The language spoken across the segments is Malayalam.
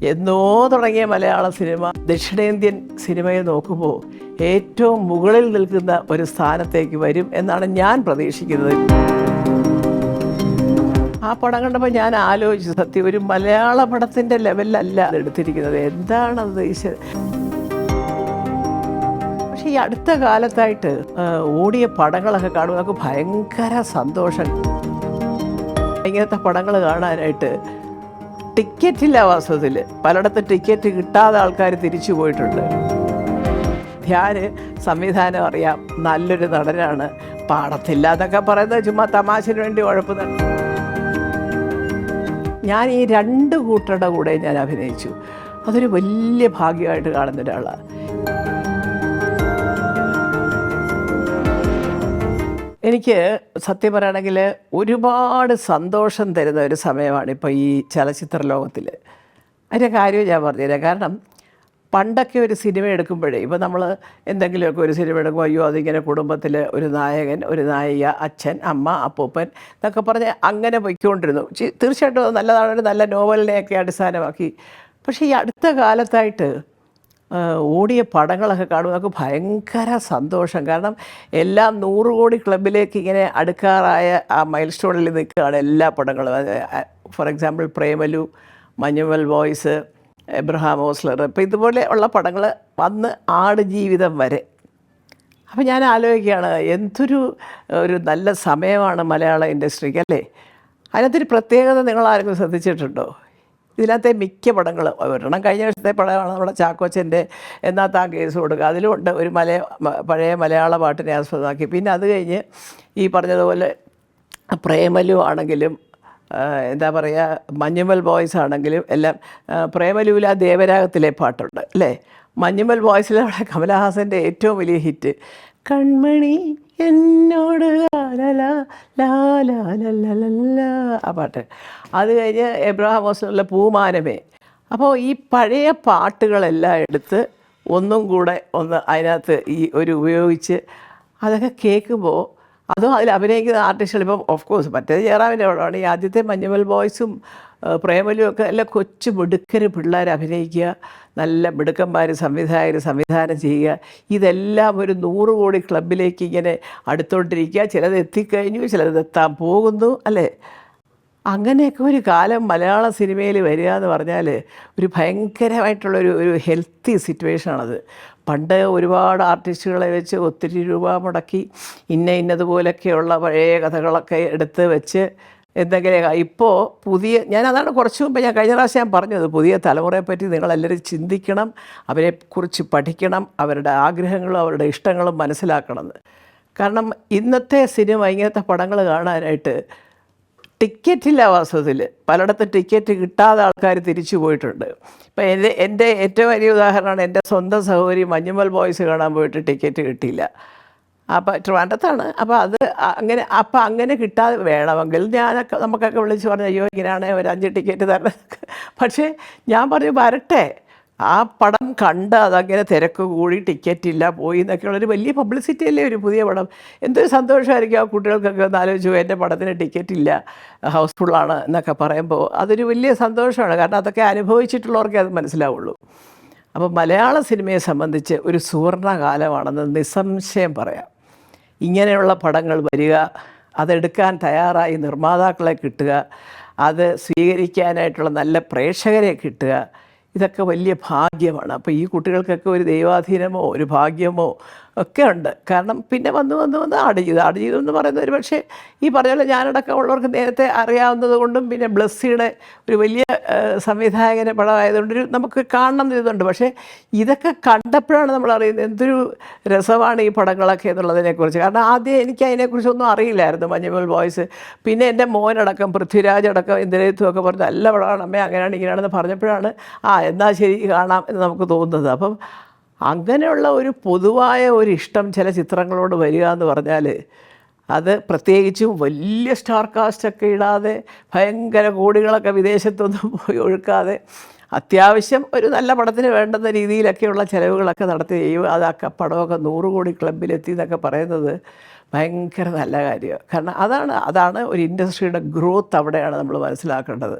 എന്നോ തുടങ്ങിയ മലയാള സിനിമ ദക്ഷിണേന്ത്യൻ സിനിമയെ നോക്കുമ്പോൾ ഏറ്റവും മുകളിൽ നിൽക്കുന്ന ഒരു സ്ഥാനത്തേക്ക് വരും എന്നാണ് ഞാൻ പ്രതീക്ഷിക്കുന്നത്. ആ പടം കണ്ടപ്പോൾ ഞാൻ ആലോചിച്ചു, സത്യം ഒരു മലയാള പടത്തിൻ്റെ ലെവലിലല്ല അത് എടുത്തിരിക്കുന്നത്. എന്താണത് പക്ഷേ ഈ അടുത്ത കാലത്തായിട്ട് ഓടിയ പടങ്ങളൊക്കെ കാണുമ്പോൾ നമുക്ക് ഭയങ്കര സന്തോഷം. ഇങ്ങനത്തെ പടങ്ങൾ കാണാനായിട്ട് ടിക്കറ്റില്ല. വാസ്തവത്തിൽ പലയിടത്തും ടിക്കറ്റ് കിട്ടാതെ ആൾക്കാർ തിരിച്ചു പോയിട്ടുണ്ട്. ധ്യാന് സംവിധാനം അറിയാം, നല്ലൊരു നടനാണ്, പാടത്തില്ല എന്നൊക്കെ പറയുന്നത് ചുമ്മാ തമാശന് വേണ്ടി കുഴപ്പമില്ല. ഞാൻ ഈ രണ്ട് കൂട്ടരുടെ കൂടെ ഞാൻ അഭിനയിച്ചു. അതൊരു വലിയ ഭാഗ്യമായിട്ട് കാണുന്ന ഒരാളാണ്. എനിക്ക് സത്യം പറയുകയാണെങ്കിൽ ഒരുപാട് സന്തോഷം തരുന്ന ഒരു സമയമാണ് ഇപ്പോൾ ഈ ചലച്ചിത്ര ലോകത്തിൽ. അതിൻ്റെ കാര്യം ഞാൻ പറഞ്ഞുതരാം. കാരണം പണ്ടൊക്കെ ഒരു സിനിമ എടുക്കുമ്പോഴേ, ഇപ്പോൾ നമ്മൾ എന്തെങ്കിലുമൊക്കെ ഒരു സിനിമ എടുക്കുമ്പോൾ അയ്യോ അതിങ്ങനെ കുടുംബത്തിൽ ഒരു നായകൻ, ഒരു നായിക, അച്ഛൻ, അമ്മ, അപ്പൂപ്പൻ എന്നൊക്കെ പറഞ്ഞ് അങ്ങനെ പൊയ്ക്കൊണ്ടിരുന്നു. തീർച്ചയായിട്ടും അത് നല്ലതാണ്, ഒരു നല്ല നോവലിനെയൊക്കെ അടിസ്ഥാനമാക്കി. പക്ഷേ ഈ അടുത്ത കാലത്തായിട്ട് ഓടിയ പടങ്ങളൊക്കെ കാണുമ്പോൾ നമുക്ക് ഭയങ്കര സന്തോഷം. കാരണം എല്ലാം 100 കോടി ക്ലബിലേക്ക് ഇങ്ങനെ അടുക്കാറായ ആ മൈൽ സ്റ്റോണിൽ നിൽക്കുകയാണ് എല്ലാ പടങ്ങളും. ഫോർ എക്സാമ്പിൾ പ്രേമലു, മഞ്ഞുമൽ ബോയ്സ്, എബ്രഹാം ഓസ്ലർ, ഇപ്പോൾ ഇതുപോലെ ഉള്ള പടങ്ങൾ വന്ന് ആടുജീവിതം വരെ. അപ്പോൾ ഞാൻ ആലോചിക്കുകയാണ്, എന്തൊരു നല്ല സമയമാണ് മലയാള ഇൻഡസ്ട്രിക്ക് അല്ലേ. അതിനകത്തൊരു പ്രത്യേകത നിങ്ങളാരെങ്കിലും ശ്രദ്ധിച്ചിട്ടുണ്ടോ? ഇതിനകത്തെ മിക്ക പടങ്ങളും, ഒരെണ്ണം കഴിഞ്ഞ വർഷത്തെ പടമാണ് നമ്മുടെ ചാക്കോച്ചൻ്റെ എന്നാ താൻ കേസ് കൊടുക്കുക. അതിലുമുണ്ട് ഒരു പഴയ മലയാള പാട്ടിനെ ആസ്പദമാക്കി. പിന്നെ അത് കഴിഞ്ഞ് ഈ പറഞ്ഞതുപോലെ പ്രേമലു ആണെങ്കിലും എന്താ പറയുക, മഞ്ഞുമൽ ബോയ്സ് ആണെങ്കിലും എല്ലാം. പ്രേമലുവിൽ ആ ദേവരാഗത്തിലെ പാട്ടുണ്ട് അല്ലേ. മഞ്ഞുമൽ ബോയ്സിലെ അവിടെ കമലഹാസൻ്റെ ഏറ്റവും വലിയ ഹിറ്റ് കൺമണി എന്നോട് ആ പാട്ട്. അത് കഴിഞ്ഞ് എബ്രഹാം ഓസ്ലറിലെ പൂമാനമേ. അപ്പോൾ ഈ പഴയ പാട്ടുകളെല്ലാം എടുത്ത് ഒന്നും കൂടെ അതിനകത്ത് ഉപയോഗിച്ച് അതൊക്കെ കേൾക്കുമ്പോൾ, അതും അതിൽ അഭിനയിക്കുന്ന ആർട്ടിസ്റ്റുകൾ ഇപ്പം ഓഫ് കോഴ്സ് മറ്റേത് ജയറാമിൻ്റെ പടമാണ്. ഈ ആദ്യത്തെ മഞ്ഞുമൽ ബോയ്സും പ്രേമലും ഒക്കെ എല്ലാം കൊച്ചു മിടുക്കര് പിള്ളേർ അഭിനയിക്കുക, നല്ല മിടുക്കന്മാർ സംവിധായകർ സംവിധാനം ചെയ്യുക. ഇതെല്ലാം ഒരു 100 കോടി ക്ലബിലേക്ക് ഇങ്ങനെ അടുത്തോണ്ടിരിക്കുക. ചിലത് എത്തിക്കഴിഞ്ഞു, ചിലത് എത്താൻ പോകുന്നു അല്ലേ. അങ്ങനെയൊക്കെ ഒരു കാലം മലയാള സിനിമയിൽ വരിക എന്ന് പറഞ്ഞാൽ ഒരു ഭയങ്കരമായിട്ടുള്ളൊരു ഹെൽത്തി സിറ്റുവേഷനാണത്. പണ്ട് ഒരുപാട് ആർട്ടിസ്റ്റുകളെ വെച്ച് ഒത്തിരി രൂപ മുടക്കി ഇന്നതുപോലൊക്കെയുള്ള പഴയ കഥകളൊക്കെ എടുത്ത് വെച്ച് എന്തെങ്കിലും. ഇപ്പോൾ ഞാനതാണ് കുറച്ച് മുമ്പ് ഞാൻ കഴിഞ്ഞ പ്രാവശ്യം ഞാൻ പറഞ്ഞത്, പുതിയ തലമുറയെപ്പറ്റി നിങ്ങളെല്ലാവരും ചിന്തിക്കണം, അവരെക്കുറിച്ച് പഠിക്കണം, അവരുടെ ആഗ്രഹങ്ങളും അവരുടെ ഇഷ്ടങ്ങളും മനസ്സിലാക്കണമെന്ന്. കാരണം ഇന്നത്തെ സിനിമ ഇങ്ങനത്തെ പടങ്ങൾ കാണാനായിട്ട് ടിക്കറ്റില്ല. വാസ്തവത്തിൽ പലയിടത്തും ടിക്കറ്റ് കിട്ടാതെ ആൾക്കാർ തിരിച്ചു പോയിട്ടുണ്ട്. ഇപ്പം എൻ്റെ ഏറ്റവും വലിയ ഉദാഹരണമാണ് എൻ്റെ സ്വന്തം സഹോദരി മഞ്ഞുമൽ ബോയ്സ് കാണാൻ പോയിട്ട് ടിക്കറ്റ് കിട്ടിയില്ല. അപ്പോൾ ട്രിവാൻഡ്രത്താണ്. അപ്പോൾ അങ്ങനെ കിട്ടാതെ വേണമെങ്കിൽ നമുക്കൊക്കെ വിളിച്ച് പറഞ്ഞു അയ്യോ ഇങ്ങനെയാണ് ഒരു 5 ടിക്കറ്റ് തരണം. പക്ഷേ ഞാൻ പറഞ്ഞു വരട്ടെ, ആ പടം കണ്ട് അതങ്ങനെ തിരക്ക് കൂടി ടിക്കറ്റില്ല പോയി എന്നൊക്കെയുള്ളൊരു വലിയ പബ്ലിസിറ്റി അല്ലേ ഒരു പുതിയ പടം. എന്തൊരു സന്തോഷമായിരിക്കും ആ കുട്ടികൾക്കൊക്കെ ഒന്ന് ആലോചിച്ചു, എൻ്റെ പടത്തിന് ടിക്കറ്റില്ല, ഹൗസ്ഫുള്ളാണ് എന്നൊക്കെ പറയുമ്പോൾ അതൊരു വലിയ സന്തോഷമാണ്. കാരണം അതൊക്കെ അനുഭവിച്ചിട്ടുള്ളവർക്കേ അത് മനസ്സിലാവുള്ളൂ. അപ്പോൾ മലയാള സിനിമയെ സംബന്ധിച്ച് ഒരു സുവർണകാലമാണെന്ന് നിസ്സംശയം പറയാം. ഇങ്ങനെയുള്ള പടങ്ങൾ വരിക, അതെടുക്കാൻ തയ്യാറായി നിർമ്മാതാക്കളെ കിട്ടുക, അത് സ്വീകരിക്കാനായിട്ടുള്ള നല്ല പ്രേക്ഷകരെ കിട്ടുക, ഇതൊക്കെ വലിയ ഭാഗ്യമാണ്. അപ്പോൾ ഈ കുട്ടികൾക്കൊക്കെ ഒരു ദൈവാധീനമോ ഒരു ഭാഗ്യമോ ഒക്കെ ഉണ്ട്. കാരണം പിന്നെ വന്ന് ആടുജീവിതം എന്ന് പറയുന്നത് ഒരു പക്ഷേ ഈ പറഞ്ഞ പോലെ ഞാനടക്കം ഉള്ളവർക്ക് നേരത്തെ അറിയാവുന്നത് കൊണ്ടും പിന്നെ ബ്ലസ്സിയുടെ ഒരു വലിയ സംവിധായകൻ്റെ പടമായതുകൊണ്ട് നമുക്ക് കാണണം ഇതുണ്ട്. പക്ഷേ ഇതൊക്കെ കണ്ടപ്പോഴാണ് നമ്മൾ അറിയുന്നത് എന്തൊരു രസമാണ് ഈ പടങ്ങളൊക്കെ എന്നുള്ളതിനെക്കുറിച്ച്. കാരണം ആദ്യം എനിക്ക് അതിനെക്കുറിച്ചൊന്നും അറിയില്ലായിരുന്നു, മഞ്ഞുമൽ ബോയ്സ്. പിന്നെ എൻ്റെ മോനടക്കം പൃഥ്വിരാജ് അടക്കം ഇന്ദിരത്തും ഒക്കെ പറഞ്ഞു നല്ല പടമാണ് അമ്മേ, അങ്ങനെയാണ് ഇങ്ങനെയാണെന്ന് പറഞ്ഞപ്പോഴാണ് എന്നാൽ ശരി കാണാം എന്ന് നമുക്ക് തോന്നുന്നത്. അപ്പം അങ്ങനെയുള്ള ഒരു പൊതുവായ ഒരു ഇഷ്ടം ചില ചിത്രങ്ങളോട് വരിക എന്ന് പറഞ്ഞാൽ അത് പ്രത്യേകിച്ചും വലിയ സ്റ്റാർ കാസ്റ്റൊക്കെ ഇടാതെ ഭയങ്കര കോടികളൊക്കെ വിദേശത്തൊന്നും പോയി ഒഴുക്കാതെ അത്യാവശ്യം ഒരു നല്ല പടത്തിന് വേണ്ടുന്ന രീതിയിലൊക്കെയുള്ള ചിലവുകളൊക്കെ നടത്തി ചെയ്യും. അതൊക്കെ പടമൊക്കെ 100 കോടി ക്ലബിലെത്തി എന്നൊക്കെ പറയുന്നത് ഭയങ്കര നല്ല കാര്യമാണ്. കാരണം അതാണ് ഒരു ഇൻഡസ്ട്രിയുടെ ഗ്രോത്ത്. അവിടെയാണ് നമ്മൾ മനസ്സിലാക്കേണ്ടത്.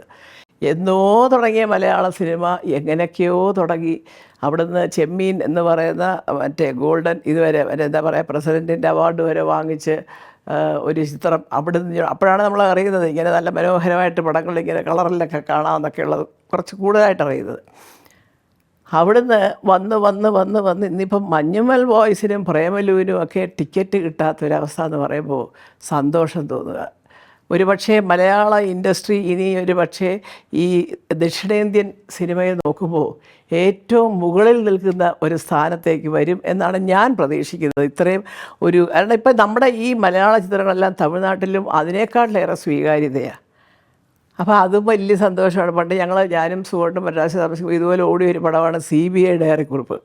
എന്നോ തുടങ്ങിയ മലയാള സിനിമ എങ്ങനെയൊക്കെയോ തുടങ്ങി. അവിടുന്ന് ചെമ്മീൻ എന്ന് പറയുന്ന മറ്റേ ഗോൾഡൻ ഇതുവരെ എന്താ പറയുക പ്രസിഡൻറ്റിൻ്റെ അവാർഡ് വരെ വാങ്ങിച്ച് ഒരു ചിത്രം അവിടുന്ന് അപ്പോഴാണ് നമ്മൾ അറിയുന്നത് ഇങ്ങനെ നല്ല മനോഹരമായിട്ട് പടങ്ങൾ ഇങ്ങനെ കളറിലൊക്കെ കാണാമെന്നൊക്കെയുള്ളത് കുറച്ച് കൂടുതലായിട്ട് അറിയുന്നത്. അവിടുന്ന് വന്ന് ഇന്നിപ്പം മഞ്ഞുമൽ ബോയ്സിനും പ്രേമലുവിനും ഒക്കെ ടിക്കറ്റ് കിട്ടാത്തൊരവസ്ഥ എന്ന് പറയുമ്പോൾ സന്തോഷം തോന്നുക. ഒരുപക്ഷെ മലയാള ഇൻഡസ്ട്രി ഇനി ഒരുപക്ഷെ ഈ ദക്ഷിണേന്ത്യൻ സിനിമയെ നോക്കുമ്പോൾ ഏറ്റവും മുകളിൽ നിൽക്കുന്ന ഒരു സ്ഥാനത്തേക്ക് വരും എന്നാണ് ഞാൻ പ്രതീക്ഷിക്കുന്നത്. ഇത്രയും കാരണം ഇപ്പം നമ്മുടെ ഈ മലയാള ചിത്രങ്ങളെല്ലാം തമിഴ്നാട്ടിലും അതിനേക്കാളിലേറെ സ്വീകാര്യതയാണ്. അപ്പോൾ അതും വലിയ സന്തോഷമാണ്. പണ്ട് ഞാനും സുഹൃത്തും മദ്രാസിൽ താമസിക്കുമ്പോൾ ഇതുപോലെ ഓടിയ ഒരു പടമാണ് CBI ഡയറിക്കുറിപ്പ്.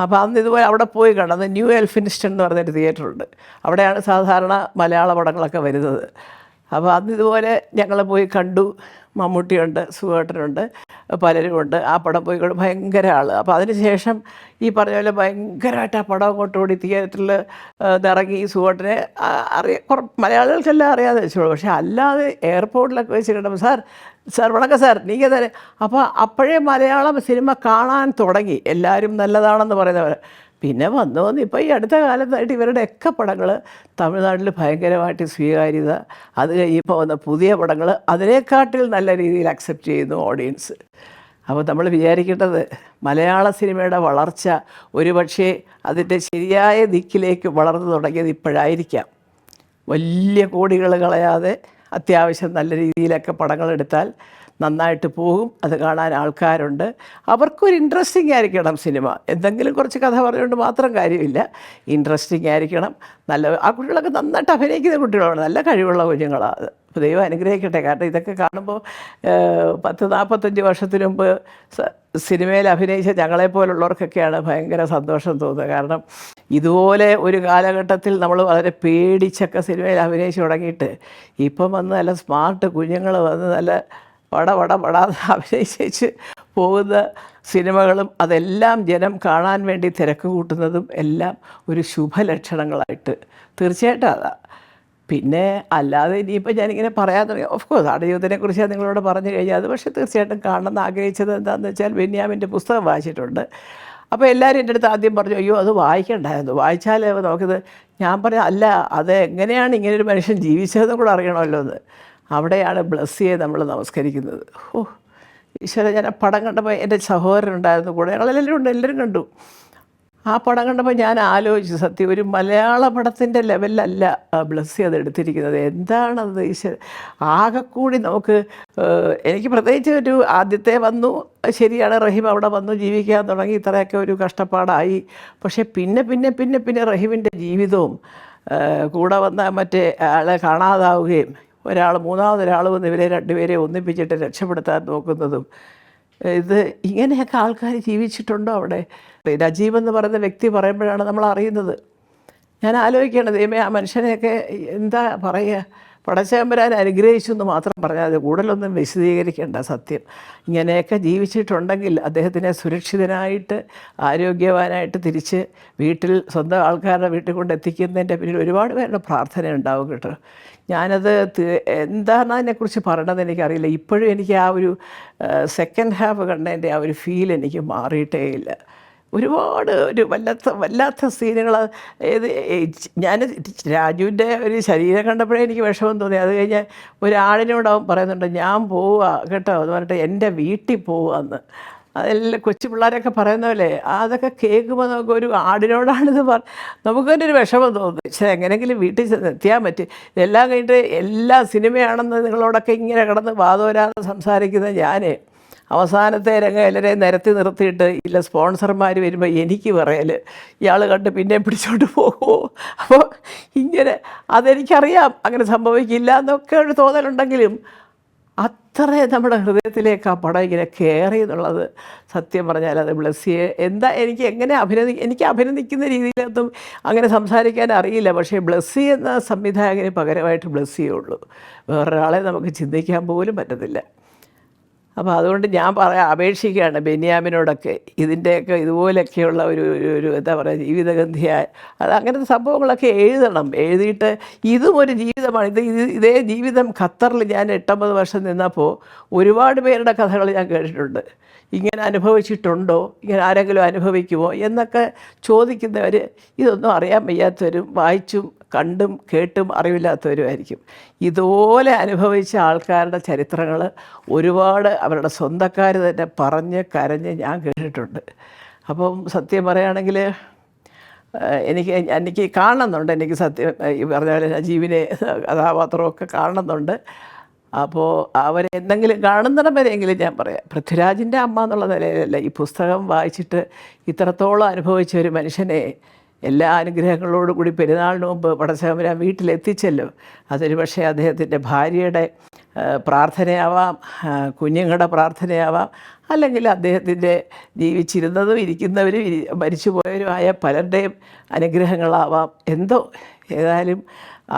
അപ്പോൾ അന്ന് ഇതുപോലെ അവിടെ പോയി കണ്ടത് ന്യൂ എൽഫിനിസ്റ്റൺ എന്ന് പറഞ്ഞൊരു തിയേറ്ററുണ്ട്. അവിടെയാണ് സാധാരണ മലയാള പടങ്ങളൊക്കെ വരുന്നത്. അപ്പോൾ അന്ന് ഇതുപോലെ ഞങ്ങൾ പോയി കണ്ടു. മമ്മൂട്ടിയുണ്ട്, സുഹേട്ടനുണ്ട്, പലരുമുണ്ട്. ആ പടം പോയി കണ്ടു. ഭയങ്കര ആൾ. അപ്പോൾ അതിന് ശേഷം ഈ പറഞ്ഞ പോലെ ഭയങ്കരമായിട്ട് ആ പടം അങ്ങോട്ടോടി തിയേറ്ററിൽ ഇറങ്ങി. സുഹേട്ടനെ മലയാളികൾക്കെല്ലാം അറിയാതെ വെച്ചോളൂ. പക്ഷേ അല്ലാതെ എയർപോർട്ടിലൊക്കെ വെച്ച് കിട്ടുമ്പോൾ സാർ വണക്കം സാർ നീങ്ങ തരേ. അപ്പോൾ അപ്പോഴേ മലയാളം സിനിമ കാണാൻ തുടങ്ങി എല്ലാവരും നല്ലതാണെന്ന് പറയുന്നവർ. പിന്നെ വന്ന് ഇപ്പോൾ ഈ അടുത്ത കാലത്തായിട്ട് ഇവരുടെയൊക്കെ പടങ്ങൾ തമിഴ്നാട്ടിൽ ഭയങ്കരമായിട്ട് സ്വീകാര്യത. അത് കഴിയുമ്പോൾ വന്ന പുതിയ പടങ്ങൾ അതിനേക്കാട്ടിൽ നല്ല രീതിയിൽ അക്സെപ്റ്റ് ചെയ്യുന്നു ഓഡിയൻസ്. അപ്പോൾ നമ്മൾ വിചാരിക്കേണ്ടത് മലയാള സിനിമയുടെ വളർച്ച ഒരുപക്ഷെ അതിൻ്റെ ശരിയായ ദിക്കിലേക്ക് വളർന്നു തുടങ്ങിയത് ഇപ്പോഴായിരിക്കാം. വലിയ കോടികൾ കളയാതെ അത്യാവശ്യം നല്ല രീതിയിലൊക്കെ പടങ്ങളെടുത്താൽ നന്നായിട്ട് പോകും. അത് കാണാൻ ആൾക്കാരുണ്ട്. അവർക്കൊരു ഇൻട്രസ്റ്റിംഗ് ആയിരിക്കണം സിനിമ. എന്തെങ്കിലും കുറച്ച് കഥ പറഞ്ഞുകൊണ്ട് മാത്രം കാര്യമില്ല. ഇൻട്രസ്റ്റിംഗ് ആയിരിക്കണം. ആ കുട്ടികളൊക്കെ നന്നായിട്ട് അഭിനയിക്കുന്ന കുട്ടികളാണ്. നല്ല കഴിവുള്ള കുഞ്ഞുങ്ങളാണ്. അപ്പോൾ ദൈവം അനുഗ്രഹിക്കട്ടെ. കാരണം ഇതൊക്കെ കാണുമ്പോൾ 40-45 വർഷത്തിന് മുമ്പ് സിനിമയിൽ അഭിനയിച്ച ഞങ്ങളെപ്പോലുള്ളവർക്കൊക്കെയാണ് ഭയങ്കര സന്തോഷം തോന്നുന്നത്. കാരണം ഇതുപോലെ ഒരു കാലഘട്ടത്തിൽ നമ്മൾ വളരെ പേടിച്ചൊക്കെ സിനിമയിൽ അഭിനയിച്ച് തുടങ്ങിയിട്ട് ഇപ്പം വന്ന് നല്ല സ്മാർട്ട് കുഞ്ഞുങ്ങൾ വന്ന് നല്ല പടാതെ അഭിനയിച്ച് പോകുന്ന സിനിമകളും അതെല്ലാം ജനം കാണാൻ വേണ്ടി തിരക്ക് കൂട്ടുന്നതും എല്ലാം ഒരു ശുഭലക്ഷണങ്ങളായിട്ട് തീർച്ചയായിട്ടും അതാണ്. പിന്നെ അല്ലാതെ ഇനിയിപ്പോൾ ഞാനിങ്ങനെ പറയാൻ തുടങ്ങി. ഓഫ് കോഴ്സ് ആടുജീവിതത്തെക്കുറിച്ച് നിങ്ങളോട് പറഞ്ഞു കഴിഞ്ഞാൽ അത് പക്ഷേ തീർച്ചയായിട്ടും കാണണമെന്ന് ആഗ്രഹിച്ചത് എന്താണെന്ന് വെച്ചാൽ ബെന്യാമിൻ്റെ പുസ്തകം വായിച്ചിട്ടുണ്ട്. അപ്പോൾ എല്ലാവരും എൻ്റെ അടുത്ത് ആദ്യം പറഞ്ഞു അയ്യോ അത് വായിക്കണ്ടായിരുന്നു, വായിച്ചാൽ നമുക്കിത്. ഞാൻ പറഞ്ഞു അല്ല, അത് എങ്ങനെയാണ് ഇങ്ങനൊരു മനുഷ്യൻ ജീവിച്ചതെന്ന് കൂടെ അറിയണമല്ലോ എന്ന്. അവിടെയാണ് ബ്ലസ്സിയെ നമ്മൾ നമസ്കരിക്കുന്നത്. ഈശ്വര, ഞാൻ ആ പടം കണ്ടപ്പോൾ എൻ്റെ സഹോദരനുണ്ടായിരുന്നു കൂടെ, എല്ലാവരും കണ്ടു. ആ പടം കണ്ടപ്പോൾ ഞാൻ ആലോചിച്ചു, സത്യം ഒരു മലയാള പടത്തിൻ്റെ ലെവലിലല്ല ബ്ലസ്സി അത് എടുത്തിരിക്കുന്നത്. എന്താണത് ഈശ്വര. ആകെക്കൂടി നമുക്ക് എനിക്ക് പ്രത്യേകിച്ച് ആദ്യത്തെ വന്നു, ശരിയാണ്, റഹീം അവിടെ വന്നു ജീവിക്കാൻ തുടങ്ങി, ഇത്രയൊക്കെ ഒരു കഷ്ടപ്പാടായി. പക്ഷേ പിന്നെ റഹീമിൻ്റെ ജീവിതവും കൂടെ വന്ന മറ്റേ ആളെ കാണാതാവുകയും മൂന്നാമതൊരാൾ വന്ന് ഇവരെ രണ്ടുപേരെ ഒന്നിപ്പിച്ചിട്ട് രക്ഷപ്പെടുത്താൻ നോക്കുന്നതും, ഇത് ഇങ്ങനെയൊക്കെ ആൾക്കാർ ജീവിച്ചിട്ടുണ്ടോ അവിടെ? നജീബ് എന്ന് പറയുന്ന വ്യക്തി പറയുമ്പോഴാണ് നമ്മൾ അറിയുന്നത്. ഞാൻ ആലോചിക്കുകയാണ്, ദൈവമേ ആ മനുഷ്യനെയൊക്കെ എന്താ പറയുക, പടച്ചതമ്പുരാൻ അനുഗ്രഹിച്ചു എന്ന് മാത്രം പറഞ്ഞാൽ മതി, കൂടുതലൊന്നും വിശദീകരിക്കേണ്ട. സത്യം ഇങ്ങനെയൊക്കെ ജീവിച്ചിട്ടുണ്ടെങ്കിൽ അദ്ദേഹത്തിനെ സുരക്ഷിതനായിട്ട് ആരോഗ്യവാനായിട്ട് തിരിച്ച് വീട്ടിൽ സ്വന്തം ആൾക്കാരുടെ വീട്ടിൽ കൊണ്ട് എത്തിക്കുന്നതിൻ്റെ പിന്നിൽ ഒരുപാട് പേരുടെ പ്രാർത്ഥന ഉണ്ടാവും കേട്ടോ. ഞാനത് എന്താണ് അതിനെക്കുറിച്ച് പറയണത് എനിക്കറിയില്ല. ഇപ്പോഴും എനിക്ക് ആ ഒരു സെക്കൻഡ് ഹാഫ് കണ്ടതിൻ്റെ ആ ഒരു ഫീൽ എനിക്ക് മാറിയിട്ടേ ഇല്ല. ഒരുപാട് വല്ലാത്ത സീനുകൾ. ഞാൻ രാജുവിൻ്റെ ഒരു ശരീരം കണ്ടപ്പോഴേ എനിക്ക് വിഷമം തോന്നി. അത് കഴിഞ്ഞ് ഒരാളിനോട് അവൻ പറയുന്നുണ്ട് ഞാൻ പോവുക കേട്ടോ എന്ന് പറഞ്ഞിട്ട് എൻ്റെ വീട്ടിൽ പോവുകയെന്ന്. അതെല്ലാം കൊച്ചു പിള്ളേരൊക്കെ പറയുന്ന പോലെ അതൊക്കെ കേൾക്കുമ്പോൾ നമുക്ക് ഒരു ആടിനോടാണിത് നമുക്ക് തന്നെ ഒരു വിഷമം തോന്നുന്നു. പക്ഷേ എങ്ങനെയെങ്കിലും വീട്ടിൽ എത്തിയാൽ പറ്റും. ഇതെല്ലാം കഴിഞ്ഞിട്ട് എല്ലാ സിനിമയാണെന്ന് നിങ്ങളോടൊക്കെ ഇങ്ങനെ കിടന്ന് വാദോരാതെ സംസാരിക്കുന്ന ഞാൻ അവസാനത്തെ രംഗം എല്ലാവരെയും നിരത്തി നിർത്തിയിട്ട് ഇല്ല സ്പോൺസർമാർ വരുമ്പോൾ എനിക്ക് പറയൽ ഇയാൾ കണ്ട് പിന്നെ പിടിച്ചോണ്ട് പോകുമോ. അപ്പോൾ ഇങ്ങനെ അതെനിക്കറിയാം അങ്ങനെ സംഭവിക്കില്ല എന്നൊക്കെ ഒരു തോന്നലുണ്ടെങ്കിലും അത്ര നമ്മുടെ ഹൃദയത്തിലേക്ക് ആ പടം ഇങ്ങനെ കയറി എന്നുള്ളത് സത്യം പറഞ്ഞാൽ അത് ബ്ലസ്സിയെ എനിക്ക് അഭിനന്ദിക്കുന്ന രീതിയിലൊന്നും അങ്ങനെ സംസാരിക്കാൻ അറിയില്ല. പക്ഷേ ബ്ലസ്സി എന്ന സംവിധായകന് പകരമായിട്ട് ബ്ലസ്സിയേ ഉള്ളൂ. വേറൊരാളെ നമുക്ക് ചിന്തിക്കാൻ പോലും പറ്റത്തില്ല. അപ്പോൾ അതുകൊണ്ട് ഞാൻ അപേക്ഷിക്കുകയാണ് ബെന്യാമിനോടൊക്കെ ഇതിൻ്റെയൊക്കെ ഇതുപോലെയൊക്കെയുള്ള ഒരു എന്താ പറയുക ജീവിതഗന്ധിയായ അങ്ങനത്തെ സംഭവങ്ങളൊക്കെ എഴുതണം. എഴുതിയിട്ട് ഇതും ഒരു ജീവിതമാണ്. ഇതേ ജീവിതം ഖത്തറിൽ ഞാൻ 8-9 വർഷം നിന്നപ്പോൾ ഒരുപാട് പേരുടെ കഥകൾ ഞാൻ കേട്ടിട്ടുണ്ട്. ഇങ്ങനെ അനുഭവിച്ചിട്ടുണ്ടോ, ഇങ്ങനെ ആരെങ്കിലും അനുഭവിക്കുമോ എന്നൊക്കെ ചോദിക്കുന്നവർ ഇതൊന്നും അറിയാൻ വയ്യാത്തവരും വായിച്ചും കണ്ടും കേട്ടും അറിവില്ലാത്തവരുമായിരിക്കും. ഇതുപോലെ അനുഭവിച്ച ആൾക്കാരുടെ ചരിത്രങ്ങൾ ഒരുപാട് അവരുടെ സ്വന്തക്കാർ തന്നെ പറഞ്ഞ് കരഞ്ഞ് ഞാൻ കേട്ടിട്ടുണ്ട്. അപ്പം സത്യം പറയുകയാണെങ്കിൽ എനിക്ക് കാണുന്നുണ്ട്. എനിക്ക് സത്യം ഈ പറഞ്ഞ പോലെ നജീബിനെ കഥാപാത്രമൊക്കെ കാണുന്നുണ്ട്. അപ്പോൾ അവരെ എന്തെങ്കിലും കാണുന്നിടം വരെയെങ്കിലും ഞാൻ പറയാം, പൃഥ്വിരാജിൻ്റെ അമ്മ എന്നുള്ള നിലയിലല്ല, ഈ പുസ്തകം വായിച്ചിട്ട് ഇത്രത്തോളം അനുഭവിച്ച ഒരു മനുഷ്യനെ എല്ലാ അനുഗ്രഹങ്ങളോടും കൂടി പെരുന്നാളിന് മുമ്പ് പടച്ചതമ്പുരാൻ വീട്ടിലെത്തിച്ചല്ലോ. അതൊരു പക്ഷേ അദ്ദേഹത്തിൻ്റെ ഭാര്യയുടെ പ്രാർത്ഥനയാവാം, കുഞ്ഞുങ്ങളുടെ പ്രാർത്ഥനയാവാം, അല്ലെങ്കിൽ അദ്ദേഹത്തിൻ്റെ ജീവിച്ചിരുന്നതും ഇരിക്കുന്നവരും മരിച്ചുപോയവരുമായ പലരുടെയും അനുഗ്രഹങ്ങളാവാം. എന്തോ ഏതായാലും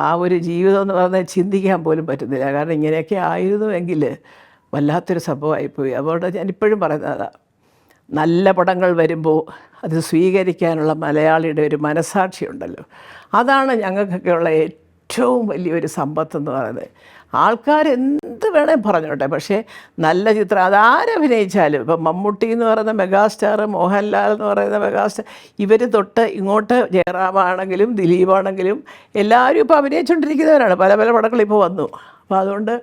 ആ ഒരു ജീവിതം എന്ന് പറഞ്ഞാൽ ചിന്തിക്കാൻ പോലും പറ്റുന്നില്ല. കാരണം ഇങ്ങനെയൊക്കെ ആയിരുന്നുവെങ്കിൽ വല്ലാത്തൊരു സംഭവമായിപ്പോയി. അതുകൊണ്ട് ഞാനിപ്പോഴും പറയുന്നതാണ്, നല്ല പടങ്ങൾ വരുമ്പോൾ അത് സ്വീകരിക്കാനുള്ള മലയാളിയുടെ ഒരു മനസാക്ഷി ഉണ്ടല്ലോ, അതാണ് ഞങ്ങൾക്കൊക്കെയുള്ള ഏറ്റവും വലിയൊരു സമ്പത്തെന്ന് പറയുന്നത്. ആൾക്കാർ എന്ത് വേണേൽ പറഞ്ഞോട്ടെ, പക്ഷേ നല്ല ചിത്രം അതാരഭിനയിച്ചാലും, ഇപ്പം മമ്മൂട്ടി എന്ന് പറയുന്ന മെഗാസ്റ്റാർ, മോഹൻലാൽ എന്ന് പറയുന്ന മെഗാസ്റ്റാർ, ഇവർ തൊട്ട് ഇങ്ങോട്ട് ജയറാമാണെങ്കിലും ദിലീപാണെങ്കിലും എല്ലാവരും ഇപ്പോൾ അഭിനയിച്ചുകൊണ്ടിരിക്കുന്നവരാണ്. പല പല പടങ്ങൾ ഇപ്പോൾ വന്നു. അപ്പോൾ അതുകൊണ്ട്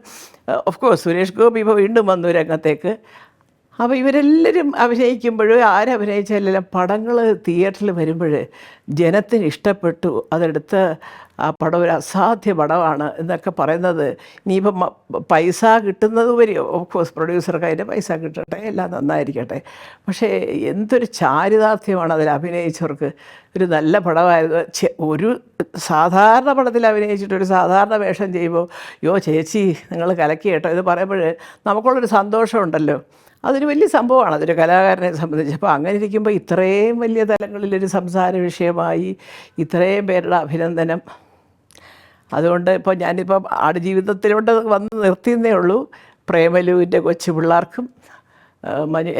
ഓഫ് കോഴ്സ് സുരേഷ് ഗോപി ഇപ്പോൾ വീണ്ടും വന്നു രംഗത്തേക്ക്. അപ്പോൾ ഇവരെല്ലാവരും അഭിനയിക്കുമ്പോഴും ആരഭിനയിച്ചാലും പടങ്ങൾ തിയേറ്ററിൽ വരുമ്പോൾ ജനത്തിന് ഇഷ്ടപ്പെട്ടു, അതെടുത്ത് ആ പടം ഒരു അസാധ്യ പടമാണ് എന്നൊക്കെ പറയുന്നത്. ഇനിയിപ്പം പൈസ കിട്ടുന്നത് വരെയോ ഓഫ് കോഴ്സ് പ്രൊഡ്യൂസർക്ക് അതിൻ്റെ പൈസ കിട്ടട്ടെ, എല്ലാം നന്നായിരിക്കട്ടെ. പക്ഷേ എന്തൊരു ചാരിതാർത്ഥ്യമാണ് അതിൽ അഭിനയിച്ചവർക്ക്. ഒരു നല്ല പടമായിരുന്നു. ഒരു സാധാരണ പടത്തിൽ അഭിനയിച്ചിട്ട് ഒരു സാധാരണ വേഷം ചെയ്യുമ്പോൾ യോ ചേച്ചി നിങ്ങൾ കലക്കി കേട്ടോ ഇത് പറയുമ്പോൾ നമുക്കുള്ളൊരു സന്തോഷമുണ്ടല്ലോ, അതൊരു വലിയ സംഭവമാണ് അതൊരു കലാകാരനെ സംബന്ധിച്ച്. അപ്പോൾ അങ്ങനെ ഇരിക്കുമ്പോൾ ഇത്രയും വലിയ തലങ്ങളിലൊരു സംസാര വിഷയമായി ഇത്രയും പേരുടെ അഭിനന്ദനം. അതുകൊണ്ട് ഇപ്പോൾ ഞാനിപ്പം ആടുജീവിതത്തിലോട്ട് വന്ന് നിർത്തിയെന്നേ ഉള്ളൂ. പ്രേമലുവിൻ്റെ കൊച്ചു പിള്ളേർക്കും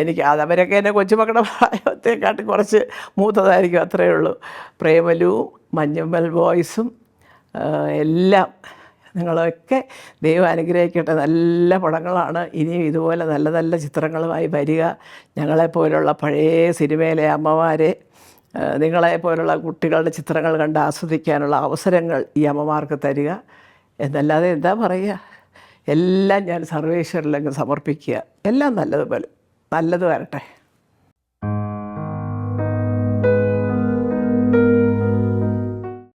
എനിക്ക് അവരൊക്കെ എന്നെ കൊച്ചുമക്കളുടെ പ്രായത്തെക്കാട്ടി കുറച്ച് മൂത്തതായിരിക്കും, അത്രയേ ഉള്ളൂ. പ്രേമലുവും മഞ്ഞുമ്മൽ ബോയ്സും എല്ലാം നിങ്ങളൊക്കെ ദൈവം അനുഗ്രഹിക്കട്ടെ. നല്ല പടങ്ങളാണ്. ഇനിയും ഇതുപോലെ നല്ല നല്ല ചിത്രങ്ങളുമായി വരിക. ഞങ്ങളെപ്പോലുള്ള പഴയ സിനിമയിലെ അമ്മമാരെ, നിങ്ങളെപ്പോലുള്ള കുട്ടികളുടെ ചിത്രങ്ങൾ കണ്ട് ആസ്വദിക്കാനുള്ള അവസരങ്ങൾ ഈ അമ്മമാർക്ക് തരിക എന്നല്ലാതെ എന്താ പറയുക. എല്ലാം ഞാൻ സർവേശ്വരിലങ്ങ് സമർപ്പിക്കുക. എല്ലാം നല്ലതുപോലെ നല്ലത് വരട്ടെ.